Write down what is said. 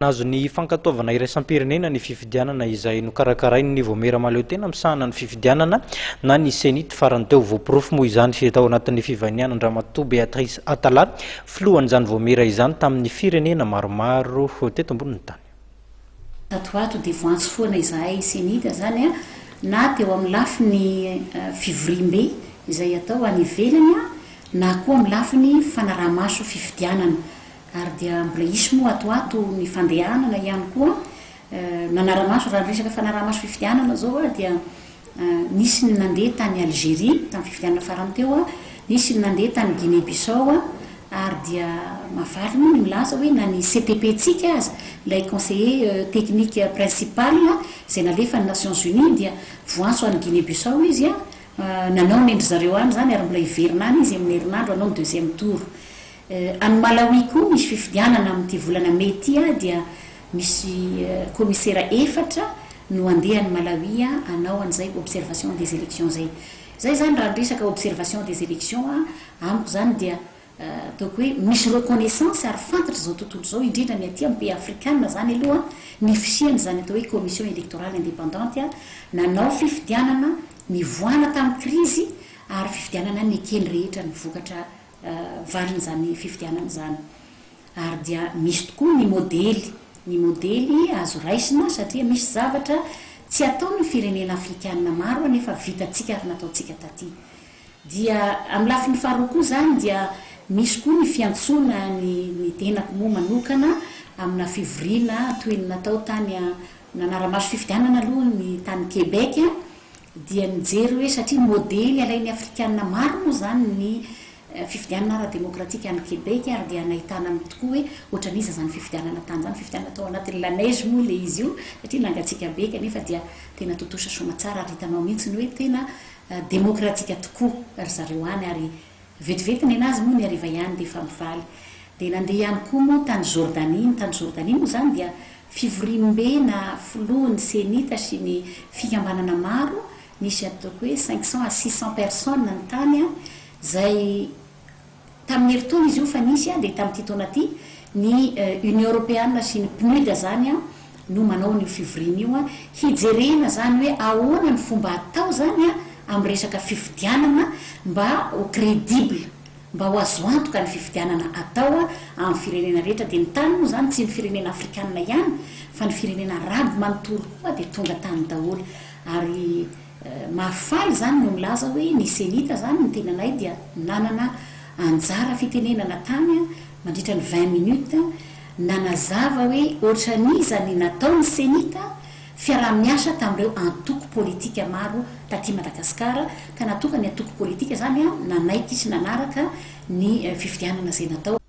nazo ny fankatoavana iraisam-pirenena ny fifidianana izay nokarakarainy ny vomera maleo tena misahana ny fifidianana na ny senity farany teo voaporofo moa izany sy tao anatin'ny fivaniana Andramatoa Beatrice Atala filohan'izany vomera izany tamin'ny firenena maromaro teto ambony tany. Tatoato dia voantso foana izahay senita zany na teo amin'ny lafiny fivorimbe izay atao any ivelany na koa amin'ny lafiny fanaramaso fifidianana. Ary dia mbola isy moa atoato ny fandehanana ihany koa nanaramaso raha resaka fanaramaso fifidianana zao dia nisy ny nandeha tany Algérie tamin'ny fifidianana farany teo nisy ny nandeha tany Guinée-Bissau ary dia mafaly moa ny milaza hoe na ny CTP tsika azy ilay conseiller technique principal izay nalefa ny Nations Unies dia voantso any Guinée-Bissau izy nanao ny endry zareo any zany ary mbola iverina any izy amin'ny herinandro anao ny deuxième tour. Any Malawi koa misy fifidianana amin'ity volana May ity dia misy commissaire efatra no andeha any Malawi anao an'izay observation des élections zay zany raha resaka observation des élections amiko zany dia ataoko hoe misy reconnaissance ary fantatra zao tontolo zao indrindra ny aty amin'ny pays africain zany aloha ny fisiany zany atao hoe commission électorale indépendante nanao fifidianana nivoana tamin'ny crise ary fifidianana ny kely rehetra ny vokatra valiny zany fifidianana zany ary dia misy tokoa ny modely azo raisina satria misy zavatra tsy ataony firenena afrikanina maro nefa vitatsika ary nataotsika taty dia amin'ny lafiny faharoa koa zany dia misy koa ny fiantsona ny tenako moa manokana amina fivorina toy ny natao tany nanaramaso fifidianana aloha ny tany Québec dia nijery hoe satria modely alain'ny afrikanina maro moa zany ny fifidianana ara-démocratique any Québec ary dia nahitana amin'ny tokoa hoe ohatran'iza zany fifidianana tany zany fifidianana tao anatin'ny la neige moa le izy io satria nangatsika be kanefa dia tena totosa soma tsara ary hitanao mihitsy ny hoe tena démocratique tokoa ry zareo any ary vetivetiny anazy moa ny ariva ihany dia efa mifaly dia nandeha ihany koa moa tany Jordanie moa zany dia fivorimbe na filohan'ny senita sy ny fikambanana maro nisy ataoko hoe 500 à 600 personnes ny tany zay tamin'ny heritaona izy io fa nisy dia tamin'ity taona ty ny Union Européenne sy ny PNUD zany no manao ny fivorina io hijerena zany hoe ahoana ny fomba atao zany amin'ny resaka fifidianana mba ho crédible mba ho azo antoka ny fifidianana atao amin'ny firenena rehetra dia ny tany moa zany tsy ny firenena afrikanina ihany fa ny firenena araby manontolo koa dia tonga tany daholo ary mahafaly zany no milaza hoe ny senita zany ny tenanay dia nanana anjara fitenenana tany mandritra ny 20 minutes nanazava hoe ohatran'iza ny natao ny senita fiaraha-miasa tamin'ireo antoko politika maro taty Madagasikara ka natoka ny antoko politika zany nanaiky sy nanaraka ny fifidianana zay natao